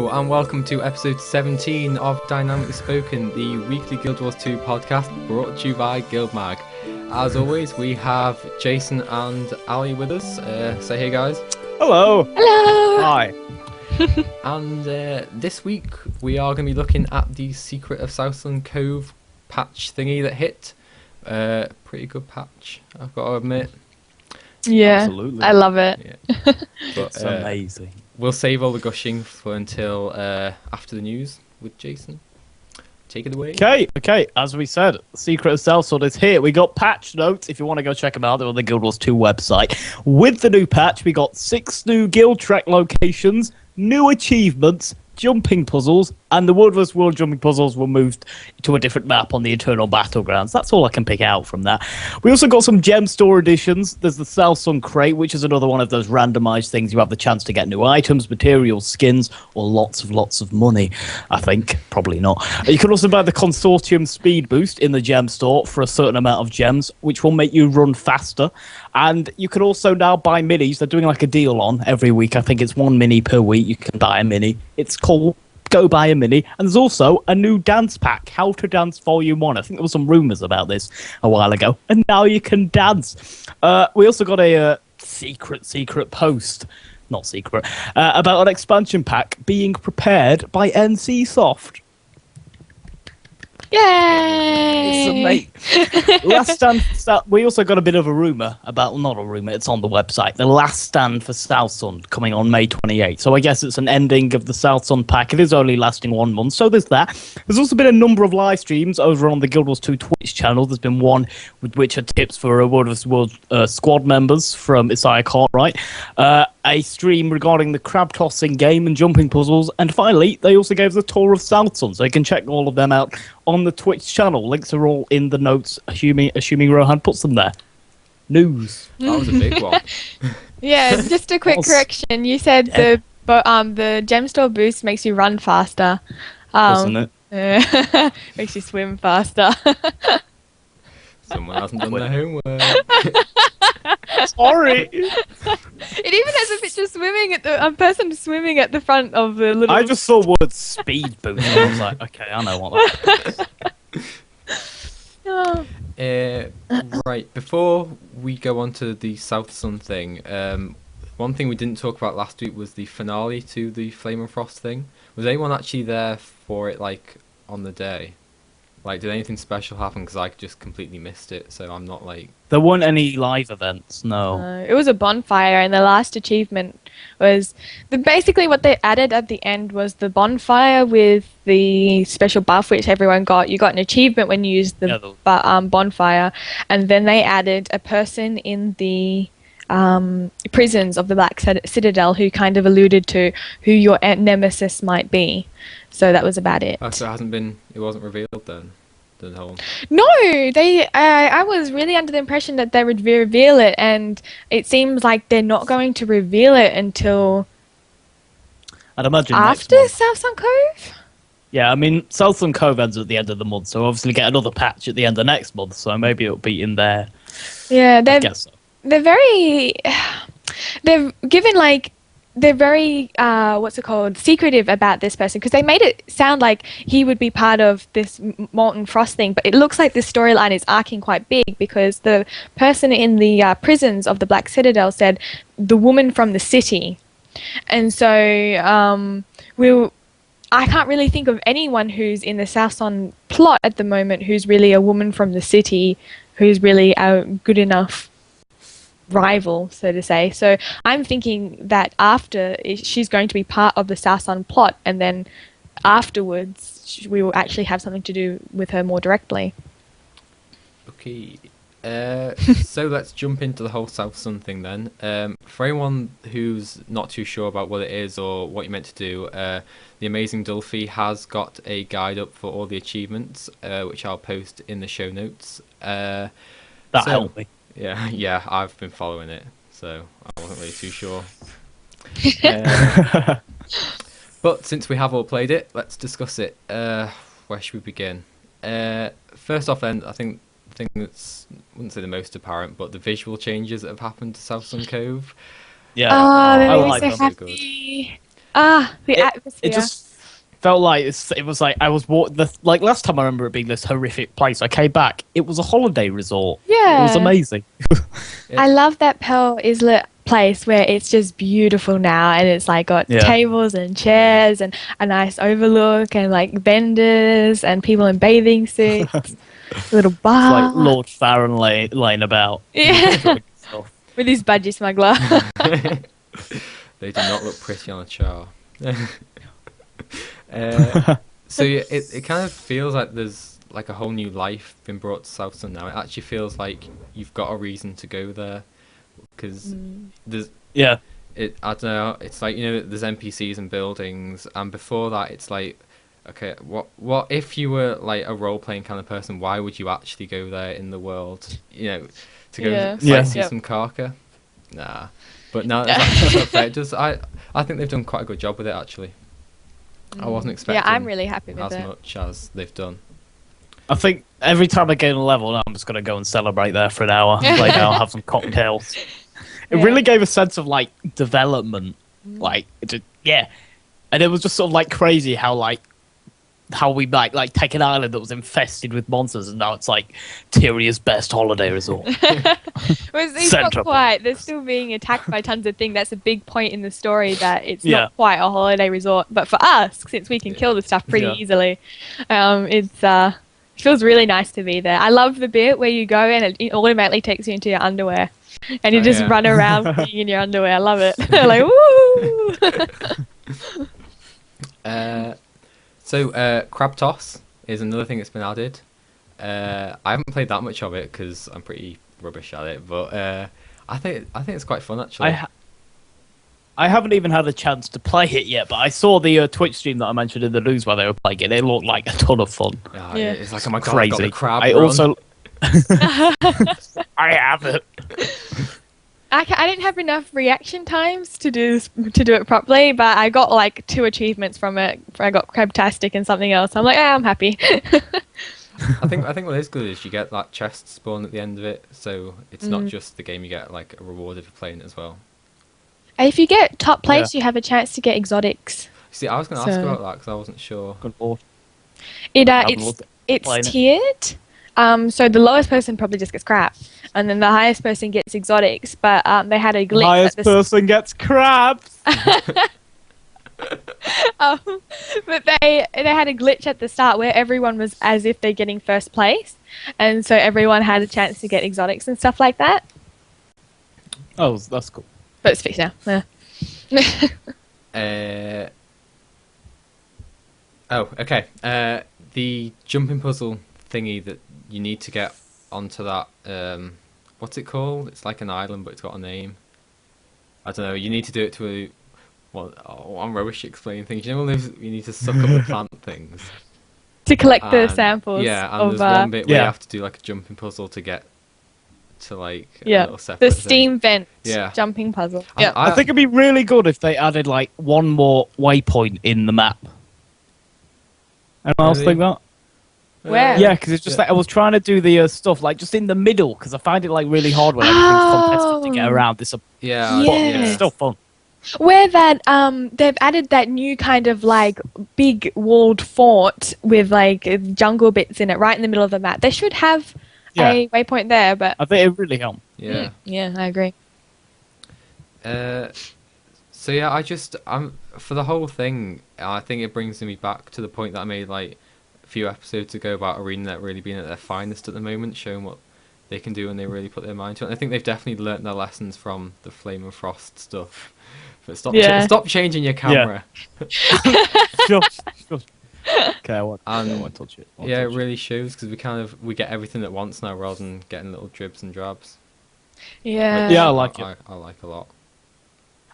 Hello and welcome to episode 17 of Dynamically Spoken, the weekly Guild Wars 2 podcast brought to you by GuildMag. As always, we have Jason and Ali with us. Say hey guys. Hello. Hello. Hi. And this week we are going to be looking at the Secret of Southland Cove patch thingy that hit. Pretty good patch, I've got to admit. Yeah, Absolutely. I love it. Yeah. But, It's amazing. We'll save all the gushing for until after the news with Jason. Take it away. Okay. As we said, Secret of Southland is here. We got patch notes. If you want to go check them out, they're on the Guild Wars 2 website. With the new patch, we got 6 new guild track locations, new achievements, jumping puzzles, and the World vs. World jumping puzzles were moved to a different map on the internal battlegrounds. That's all I can pick out from that. We also got some gem store additions. There's the Southland Crate, which is another one of those randomized things. You have the chance to get new items, materials, skins, or lots of money. I think. Probably not. You can also buy the Consortium Speed Boost in the gem store for a certain amount of gems, which will make you run faster. And you can also now buy minis. They're doing like a deal on every week. I think it's 1 mini per week. You can buy a mini. It's called Go Buy a Mini. And there's also a new dance pack, How to Dance Volume 1. I think there were some rumours about this a while ago. And now you can dance. We also got a secret post. Not secret. About an expansion pack being prepared by NCSoft. Yay! Last stand. We also got a bit of a rumour about, not a rumour, it's on the website. The last stand for Southland coming on May 28th. So I guess it's an ending of the Southland pack. It is only lasting 1 month, so there's that. There's also been a number of live streams over on the Guild Wars 2 Twitch channel. There's been one with which are tips for World vs. World squad members from Isaiah Cartwright. A stream regarding the crab tossing game and jumping puzzles, and finally they also gave us a tour of Southland, so you can check all of them out on the Twitch channel. Links are all in the notes, assuming Rohan puts them there. News. That was a big one. Yeah, just a quick correction. You said the gem store boost makes you run faster. Doesn't it? Makes you swim faster. Someone hasn't done their homework. Sorry. It even has a picture swimming at a person swimming at the front of the little. I just saw word speed boost and I was like, okay, I know what that is. Oh. Right, before we go on to the South Sun thing, one thing we didn't talk about last week was the finale to the Flame and Frost thing. Was anyone actually there for it, like, on the day? Like, did anything special happen? Because I just completely missed it, so I'm not, like... There weren't any live events, no. It was a bonfire, and the last achievement was basically what they added at the end was the bonfire with the special buff which everyone got. You got an achievement when you used the bonfire, and then they added a person in the prisons of the Black Citadel who kind of alluded to who your nemesis might be. So that was about it. Oh, so it wasn't revealed then? The whole... No, I was really under the impression that they would reveal it, and it seems like they're not going to reveal it until I'd imagine after Southland Cove? Yeah, I mean, Southland Cove ends at the end of the month, so obviously get another patch at the end of next month, so maybe it'll be in there. Yeah, I guess so. they're very... They've given, like... They're very, secretive about this person, because they made it sound like he would be part of this Molten Frost thing, but it looks like this storyline is arcing quite big, because the person in the prisons of the Black Citadel said, the woman from the city. And so, I can't really think of anyone who's in the Southland plot at the moment who's really a woman from the city, who's really a good enough rival, so to say. So I'm thinking that after she's going to be part of the Southland plot, and then afterwards we will actually have something to do with her more directly. Okay. So let's jump into the whole South Sun thing then. For anyone who's not too sure about what it is or what you're meant to do, the amazing Dulphy has got a guide up for all the achievements, which I'll post in the show notes. That helped me. Yeah, I've been following it, so I wasn't really too sure. But since we have all played it, let's discuss it. Where should we begin? First off then, I think the thing that's, I wouldn't say the most apparent, but the visual changes that have happened to Southland Cove. Yeah, Oh, I that like makes me them. so happy. The atmosphere. It just felt like it was like I was like last time I remember it being this horrific place. I came back, it was a holiday resort. Yeah. It was amazing. I love that Pearl Islet place where it's just beautiful now, and it's like got tables and chairs and a nice overlook and like vendors and people in bathing suits. Little bar. It's like Lord Farron laying about. Yeah. With his budgie smuggler. They do not look pretty on a char. So yeah, it kind of feels like there's like a whole new life been brought to Southside now. It actually feels like you've got a reason to go there because there's I don't know. It's like, you know, there's NPCs and buildings, and before that, it's like, okay, what if you were like a role playing kind of person? Why would you actually go there in the world? You know, to go see some Karka? Nah. But no, that's not fair. I think they've done quite a good job with it, actually. I wasn't expecting I'm really happy with as it. much as they've done. I think every time I gain a level, I'm just going to go and celebrate there for an hour. Like, I'll have some cocktails. It really gave a sense of, like, development. Like, and it was just sort of, like, crazy how we might like take an island that was infested with monsters, and now it's like Tyria's best holiday resort. It's not quite. They're still being attacked by tons of things. That's a big point in the story, that it's not quite a holiday resort. But for us, since we can kill the stuff pretty easily, it feels really nice to be there. I love the bit where you go and it automatically takes you into your underwear, and you just run around being in your underwear. I love it. Like, woo! So crab toss is another thing that's been added. I haven't played that much of it because I'm pretty rubbish at it, but I think it's quite fun, actually. I haven't even had a chance to play it yet, but I saw the Twitch stream that I mentioned in the news where they were playing it. It looked like a ton of fun. It's like, oh my god, crazy. I got the crab I run. also I haven't. I didn't have enough reaction times to do it properly, but I got like 2 achievements from it. I got Crabtastic and something else. I'm like, I'm happy. I think what is good is you get that chest spawn at the end of it, so it's not just the game. You get like a reward if you're playing it as well. If you get top place, you have a chance to get exotics. See, I was going to ask about that because I wasn't sure. Good lord. It's tiered. So the lowest person probably just gets crap, and then the highest person gets exotics. But they had a glitch. The highest person gets crabs. But they had a glitch at the start where everyone was as if they're getting first place, and so everyone had a chance to get exotics and stuff like that. Oh, that's cool. But it's fixed now. Okay. The jumping puzzle thingy that you need to get onto that. What's it called? It's like an island, but it's got a name. I don't know. You need to do it to I'm rubbish at explaining things. You know, you need to suck up the plant things to collect the samples. Yeah, and there's one bit where you have to do like a jumping puzzle to get to like a little separate the steam thing. vent jumping puzzle. I think it'd be really good if they added like one more waypoint in the map. Anyone else think that? Where? Yeah, because it's just like I was trying to do the stuff like just in the middle because I find it like really hard when everything's contested to get around this. It's still fun. Where that they've added that new kind of like big walled fort with like jungle bits in it right in the middle of the map. They should have a waypoint there, but I think it really helped. Yeah. Yeah, I agree. So yeah, I'm for the whole thing. I think it brings me back to the point that I made like a few episodes ago about ArenaNet really being at their finest at the moment, showing what they can do when they really put their mind to it. And I think they've definitely learnt their lessons from the Flame and Frost stuff. But stop changing your camera. Just. Okay, I won't touch it. It really shows because we get everything at once now rather than getting little dribs and drabs. Yeah. Yeah, I like it. I like a lot.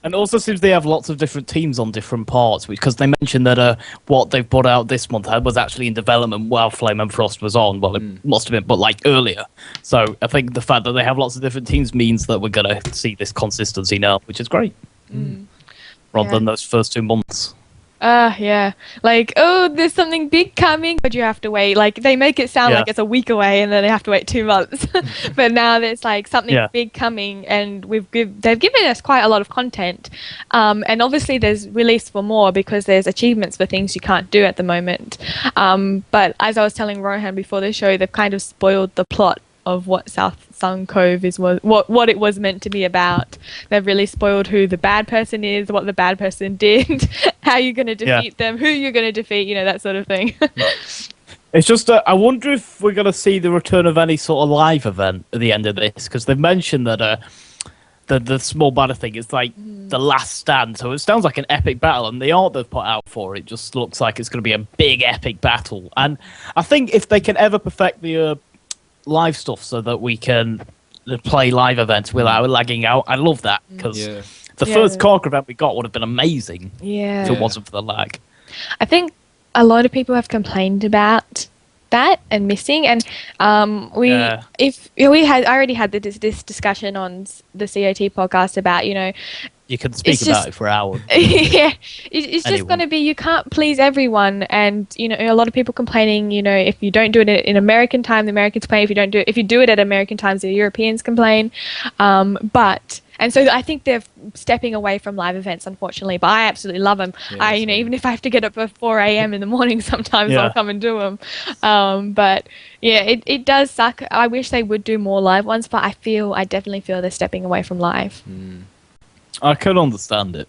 And also seems they have lots of different teams on different parts, because they mentioned that what they've put out this month was actually in development while Flame and Frost was on. Well, it must have been, but like earlier. So I think the fact that they have lots of different teams means that we're going to see this consistency now, which is great. Rather than those first 2 months. Yeah. Like, oh, there's something big coming, but you have to wait. Like, they make it sound Yeah. like it's a week away, and then they have to wait 2 months. But now there's like something Yeah. big coming, and they've given us quite a lot of content. And obviously there's release for more because there's achievements for things you can't do at the moment. But as I was telling Rohan before the show, they've kind of spoiled the plot of what South Sun Cove was what it was meant to be about. They've really spoiled who the bad person is, what the bad person did, how you're going to defeat them, who you're going to defeat, that sort of thing. It's just, I wonder if we're going to see the return of any sort of live event at the end of this, because they've mentioned that the small banner thing is like the last stand, so it sounds like an epic battle, and the art they've put out for it just looks like it's going to be a big epic battle. And I think if they can ever perfect the live stuff so that we can play live events without lagging out, I love that, because the first Cork event we got would have been amazing if it wasn't for the lag. I think a lot of people have complained about that and missing, and I already had this discussion on the COT podcast about you can speak about it for hours. Yeah, it's just going to be, you can't please everyone, and a lot of people complaining. If you don't do it in American time, the Americans complain. If you do it at American times, the Europeans complain. And so I think they're stepping away from live events, unfortunately. But I absolutely love them. Even if I have to get up at 4 a.m. in the morning, sometimes I'll come and do them. But yeah, it does suck. I wish they would do more live ones, but I definitely feel they're stepping away from live. I can understand it.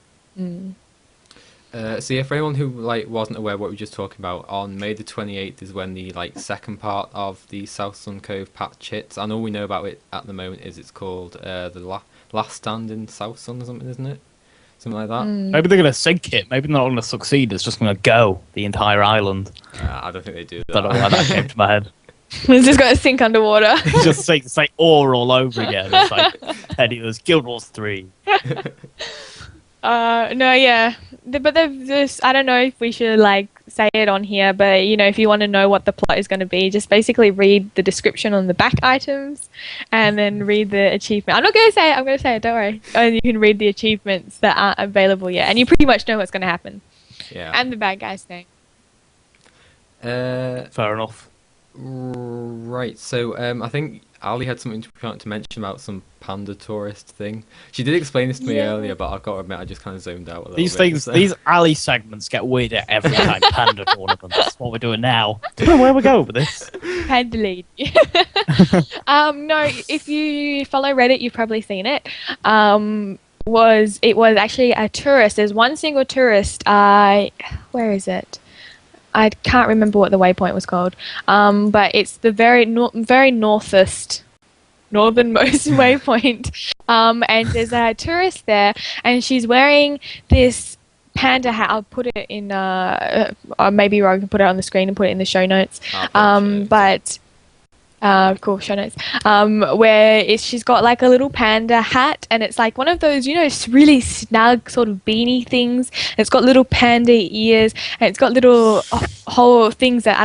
So yeah, for anyone who wasn't aware what we were just talking about, on May the 28th is when the second part of the South Sun Cove patch hits. And all we know about it at the moment is it's called the Last Stand in South Sun or something, isn't it? Something like that. Maybe they're going to sink it. Maybe they're not going to succeed. It's just going to go the entire island. I don't think they do that. I don't know why that came to my head. It's just going to sink underwater. It's just it's like ore all over again. It's like Penny's Guild Wars 3. No, yeah. But they've just, I don't know if we should say it on here, but if you want to know what the plot is going to be, just basically read the description on the back items and then read the achievement. I'm not going to say it, I'm going to say it, don't worry. And you can read the achievements that aren't available yet, and you pretty much know what's going to happen. Yeah. And the bad guy's name. Fair enough. Right, so I think Ali had something to mention about some panda tourist thing. She did explain this to me earlier, but I've got to admit I just kind of zoned out a little bit. These Ali segments get weirder every time. Panda tournaments. That's what we're doing now. I don't know where we go with this. Panda lead. No, if you follow Reddit, you've probably seen it. It was actually a tourist. There's one single tourist. Where is it? I can't remember what the waypoint was called, but it's the very northernmost waypoint, and there's a tourist there, and she's wearing this panda hat. I'll put it in, maybe I can put it on the screen and put it in the show notes. Cool, show notes. Where she's got a little panda hat, and it's one of those, really snug sort of beanie things. And it's got little panda ears, and it's got little whole things that I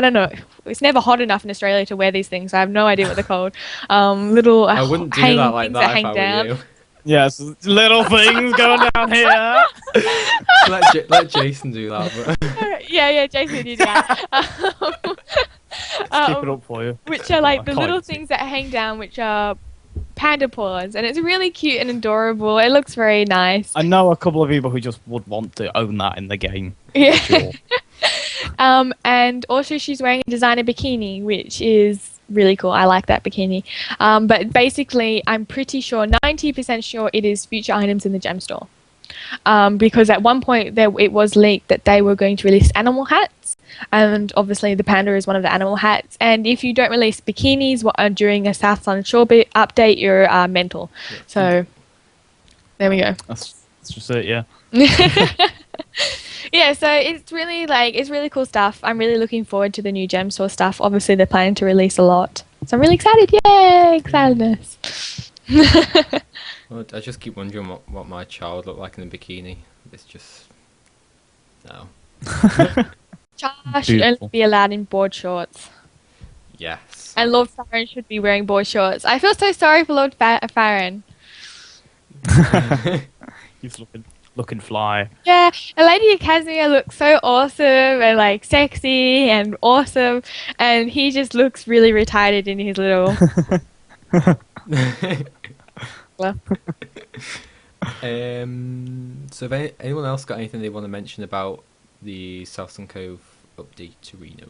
don't know. It's never hot enough in Australia to wear these things. I have no idea what they're called. Little I wouldn't do hanging that like things that that if hang I were down. you. Yes, little things going down here. Let Jason do that. But... yeah, Jason did that. Keep it up for you. Which are the little things that hang down, which are panda paws, and it's really cute and adorable. It looks very nice. I know a couple of people who just would want to own that in the game. Yeah. Sure. And also she's wearing a designer bikini, which is really cool. I like that bikini. But basically, I'm pretty sure, 90% sure, it is future items in the gem store. Because at one point it was leaked that they were going to release animal hats, and obviously the panda is one of the animal hats. And if you don't release bikinis during a South Sun Shore update, you're mental. Yeah. So there we go. That's just it, yeah. Yeah, so it's really it's really cool stuff. I'm really looking forward to the new gem store stuff. Obviously they're planning to release a lot, so I'm really excited. Yay, excitedness. Well, I just keep wondering what my child looked like in a bikini. It's just... no. Char should only be allowed in board shorts. Yes. And Lord Farron should be wearing board shorts. I feel so sorry for Lord Farron. He's looking looking fly. Yeah, and Lady Casimir looks so awesome and like sexy and awesome, and he just looks really retarded in his little. So, if anyone else got anything they want to mention about the Southern Cove update to Reno?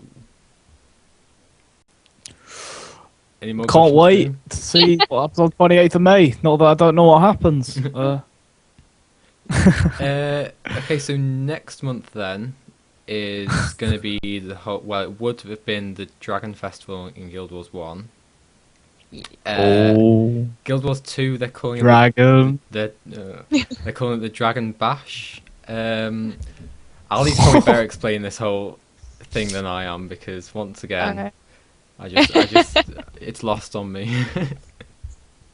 Any more Can't questions, wait Boone? to see what happens on 28th of May. Not that I don't know what happens. Okay, so next month then is going to be the whole. Well, it would have been the Dragon Festival in Guild Wars 1. Guild Wars 2, they're calling Dragon. they're calling it the Dragon Bash. Ali's probably better explain this whole thing than I am, because once again, I just it's lost on me.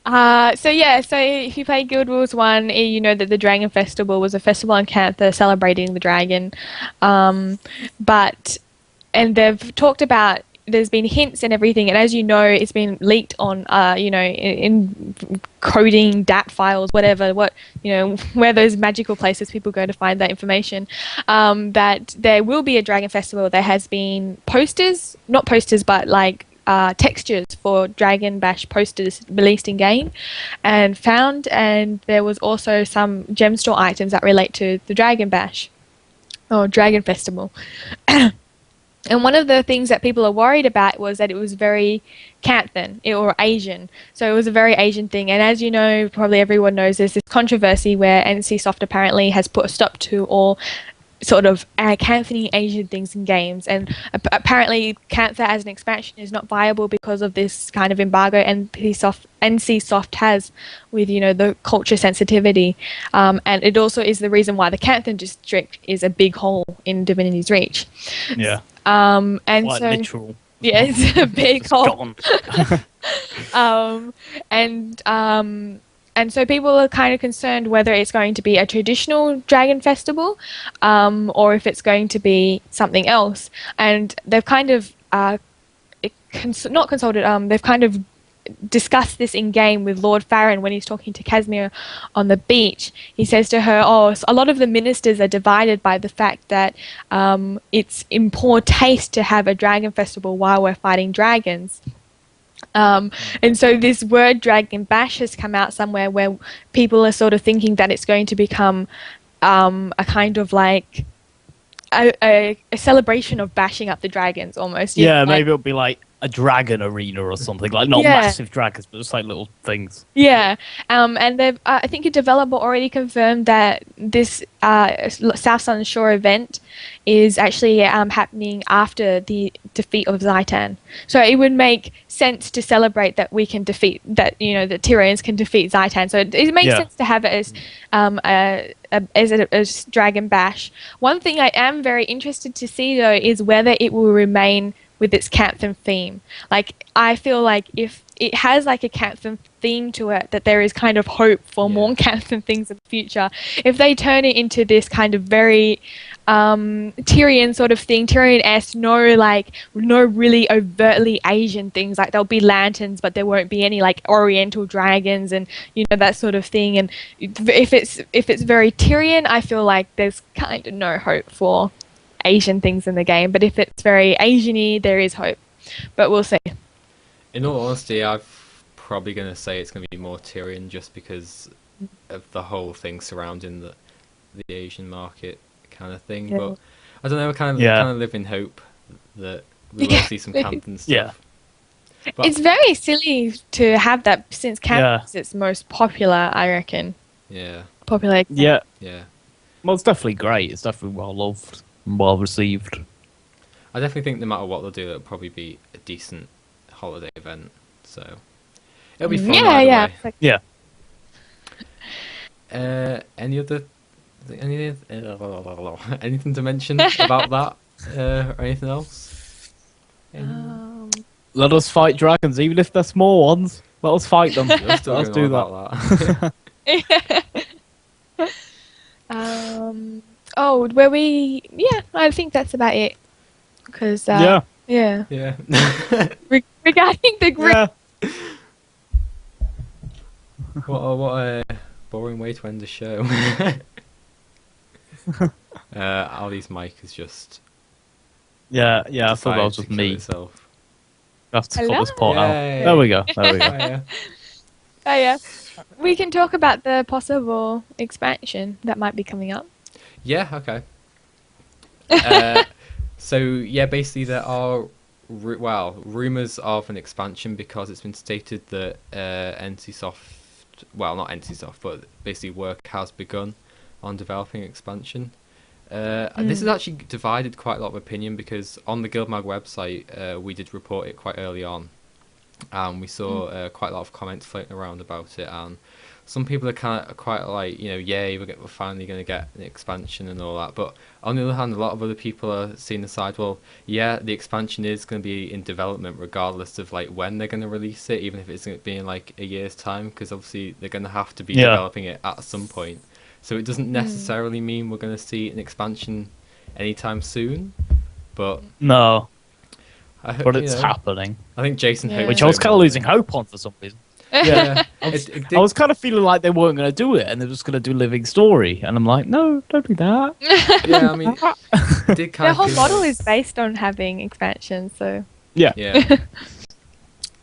So if you play Guild Wars 1, you know that the Dragon Festival was a festival in Cantha celebrating the dragon. And they've talked about, there's been hints and everything, and as you know, it's been leaked on, in coding, DAT files, whatever, where those magical places people go to find that information, that there will be a Dragon Festival. There has been posters, not posters, but like textures for Dragon Bash posters released in game and found, and there was also some gem store items that relate to the Dragon Bash or Dragon Festival. And one of the things that people are worried about was that it was very Canthan or Asian. So it was a very Asian thing. And as you know, probably everyone knows, there's this controversy where NCSoft apparently has put a stop to all sort of Canthony Asian things in games. And apparently Cantha as an expansion is not viable because of this kind of embargo NCSoft has with, the culture sensitivity. And it also is the reason why the Canthan district is a big hole in Divinity's Reach. Yeah. And quite so literal. yeah, it's a big hole. Gone. And so people are kind of concerned whether it's going to be a traditional Dragon Festival, or if it's going to be something else. And they've kind of not consulted. They've kind of discussed this in game with Lord Farron when he's talking to Casimir on the beach. He says to her, so a lot of the ministers are divided by the fact that it's in poor taste to have a dragon festival while we're fighting dragons. And so this word Dragon Bash has come out somewhere where people are sort of thinking that it's going to become a kind of like a celebration of bashing up the dragons almost. Yeah, maybe it'll be like a dragon arena or something, like not massive dragons, but just like little things. Yeah, and they've I think a developer already confirmed that this South Sun Shore event is actually happening after the defeat of Zaitan. So it would make sense to celebrate that we can defeat that, the Tyrians can defeat Zaitan. So it makes sense to have it as Dragon Bash. One thing I am very interested to see though is whether it will remain with its Canthan theme. Like, I feel like if it has like a Canthan theme to it, that there is kind of hope for more Canthan things in the future. If they turn it into this kind of very Tyrian sort of thing, Tyrian-esque, no really overtly Asian things, like there'll be lanterns but there won't be any like oriental dragons and that sort of thing. And if it's very Tyrian, I feel like there's kind of no hope for Asian things in the game, but if it's very Asian-y, there is hope, but we'll see. In all honesty, I'm probably going to say it's going to be more Tyrian just because of the whole thing surrounding the Asian market kind of thing. But I don't know, I kind of live in hope that we will see some Canthan stuff. But it's very silly to have that since Canthan is its most popular, I reckon. Popular. Yeah. Well, it's definitely great. It's definitely well loved. Well received. I definitely think no matter what they'll do, it'll probably be a decent holiday event. So it'll be fun. Yeah. Anything to mention about that, or anything else? Let us fight dragons, even if they're small ones. Let us fight them. Let's do that. I think that's about it. Because regarding the group, what a boring way to end the show. Ali's mic is just Yeah, I thought that decided was to with kill me. itself. I have to cut Hello? this part out. Yay. There we go. There we go. Oh, yeah. Oh yeah, we can talk about the possible expansion that might be coming up. Yeah, okay. So yeah, basically there are rumors of an expansion because it's been stated that NCSoft, well, not NCSoft, but basically work has begun on developing expansion. This has actually divided quite a lot of opinion because on the GuildMag website we did report it quite early on, and we saw quite a lot of comments floating around about it, and some people are kind of quite like, yay, we're finally going to get an expansion and all that. But on the other hand, a lot of other people are seeing the side, well, yeah, the expansion is going to be in development regardless of like when they're going to release it, even if it's going to be in like a year's time, because obviously they're going to have to be developing it at some point. So it doesn't necessarily mean we're going to see an expansion anytime soon, but No, I hope, but it's happening. I think Jason hopes Which so I was kind of more losing than- hope on for some reason. Yeah, I did- was kind of feeling like they weren't going to do it, and they're just going to do Living Story, and I'm like, no, don't do that. yeah, I mean, it did kind Their of whole feel model like- is based on having expansions, so Yeah. Yeah.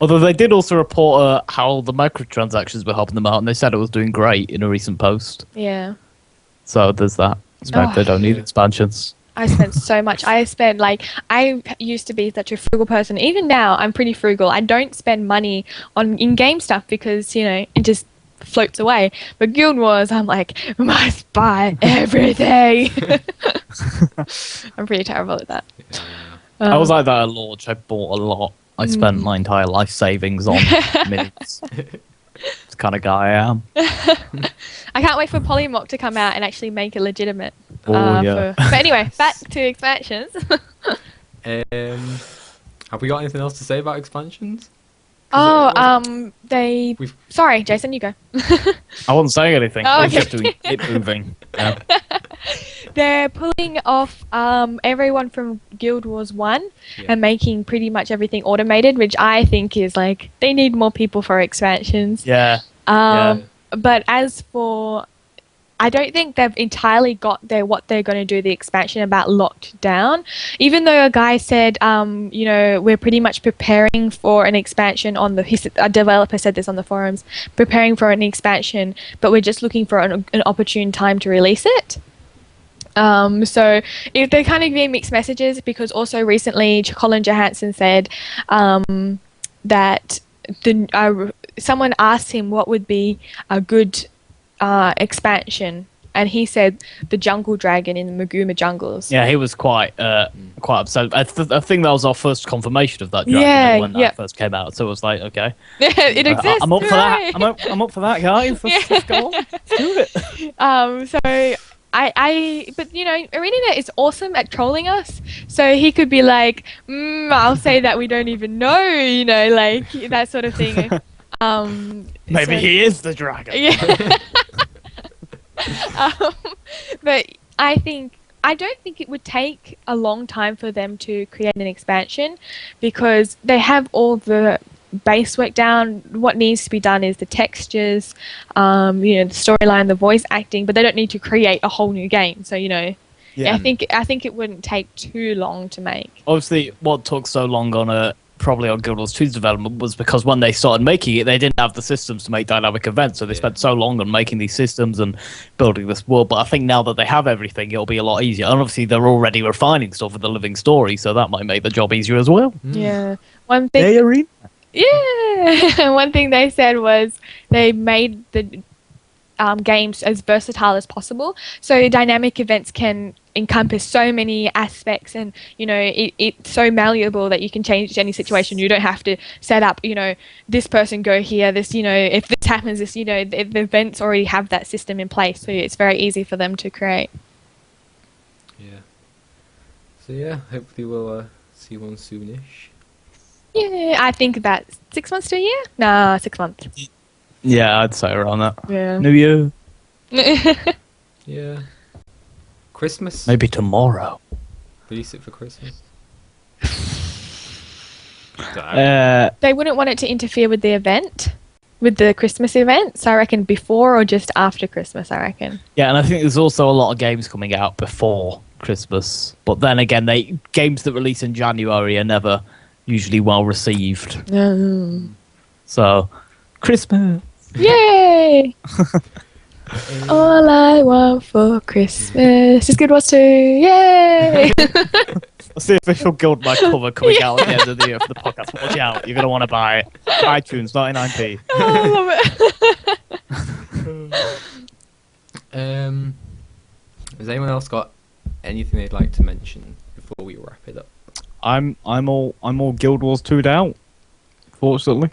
Although they did also report how the microtransactions were helping them out, and they said it was doing great in a recent post. yeah. So there's that. So they don't need expansions. I spent so much. I used to be such a frugal person. Even now, I'm pretty frugal. I don't spend money on in-game stuff because, it just floats away. But Guild Wars, I'm like, must buy everything. I'm pretty terrible at that. I was like that at launch. I bought a lot. I spent my entire life savings on minutes. It's the kind of guy I am. I can't wait for Polymock to come out and actually make a legitimate. Yeah. But anyway, back to expansions. Have we got anything else to say about expansions? We've... Sorry, Jason, you go. I wasn't saying anything. Oh, I was okay. just doing it moving. Yeah. They're pulling off everyone from Guild Wars 1 and making pretty much everything automated, which I think is like, they need more people for expansions. Yeah. But as for... I don't think they've entirely got what they're going to do the expansion about locked down. Even though a guy said, we're pretty much preparing for an expansion a developer said this on the forums, preparing for an expansion, but we're just looking for an opportune time to release it. So they're kind of giving mixed messages because also recently Colin Johansson said that someone asked him what would be a good expansion, and he said the jungle dragon in the Maguma jungles. Yeah, he was quite upset. I think that was our first confirmation of that dragon when that first came out. So it was like, okay, it exists. I'm up for that. hooray! I'm up for that, guys. Let's go on. Let's do it. So but ArenaNet is awesome at trolling us. So he could be like, I'll say that we don't even know, like that sort of thing. Maybe he is the dragon. Yeah. But I don't think it would take a long time for them to create an expansion because they have all the base work down. What needs to be done is the textures, the storyline, the voice acting, but they don't need to create a whole new game. So I think it wouldn't take too long to make. Obviously, what took so long on probably on Guild Wars 2's development was because when they started making it, they didn't have the systems to make dynamic events, so they spent so long on making these systems and building this world. But I think now that they have everything, it'll be a lot easier. And obviously, they're already refining stuff with the living story, so that might make the job easier as well. Yeah. One thing they said was they made the games as versatile as possible, so dynamic events can encompass so many aspects, and it's so malleable that you can change any situation. You don't have to set up this person go here, this if this happens, this the events already have that system in place, so it's very easy for them to create. Hopefully we'll see one soonish. I think about 6 months to a year. 6 months. Yeah, I'd say around that. Yeah. New Year. Yeah. Christmas? Maybe tomorrow. Release it for Christmas? They wouldn't want it to interfere with the event. with the Christmas events. I reckon before or just after Christmas, I reckon. Yeah, and I think there's also a lot of games coming out before Christmas. But then again, games that release in January are never usually well received. No. So, Christmas. Yay! All I want for Christmas is Guild Wars 2. Yay! That's the official GuildMag cover coming out at the end of the year for the podcast. Watch out, you're going to want to buy it. iTunes, 99p. Oh, I love it. Has anyone else got anything they'd like to mention before we wrap it up? I'm all Guild Wars 2'd out, fortunately.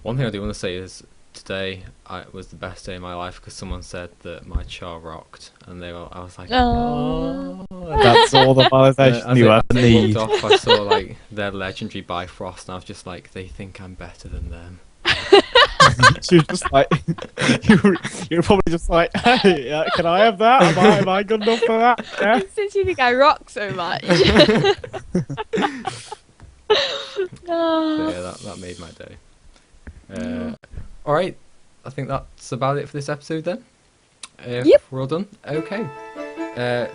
One thing I do want to say is today was the best day of my life because someone said that my char rocked, and I was like, Oh. That's all the validation you ever as they need. walked off, I saw like their legendary Bifrost, and I was just like, they think I'm better than them. She was just like, you were probably just like, hey, can I have that? Am I good enough for that? Yeah. Since you think I rock so much. So Oh. yeah, that made my day. All right, I think that's about it for this episode then. Yep. We're all done. Okay.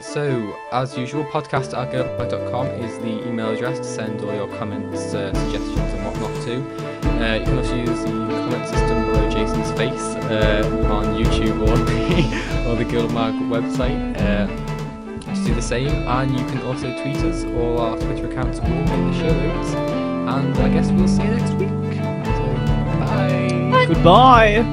So, as usual, podcast@guildmag.com is the email address to send all your comments, suggestions, and whatnot to. You can also use the comment system below Jason's face on YouTube or the GuildMag website. Just do the same, and you can also tweet us. All our Twitter accounts will be in the show notes. And I guess we'll see you next week. So, bye. Goodbye.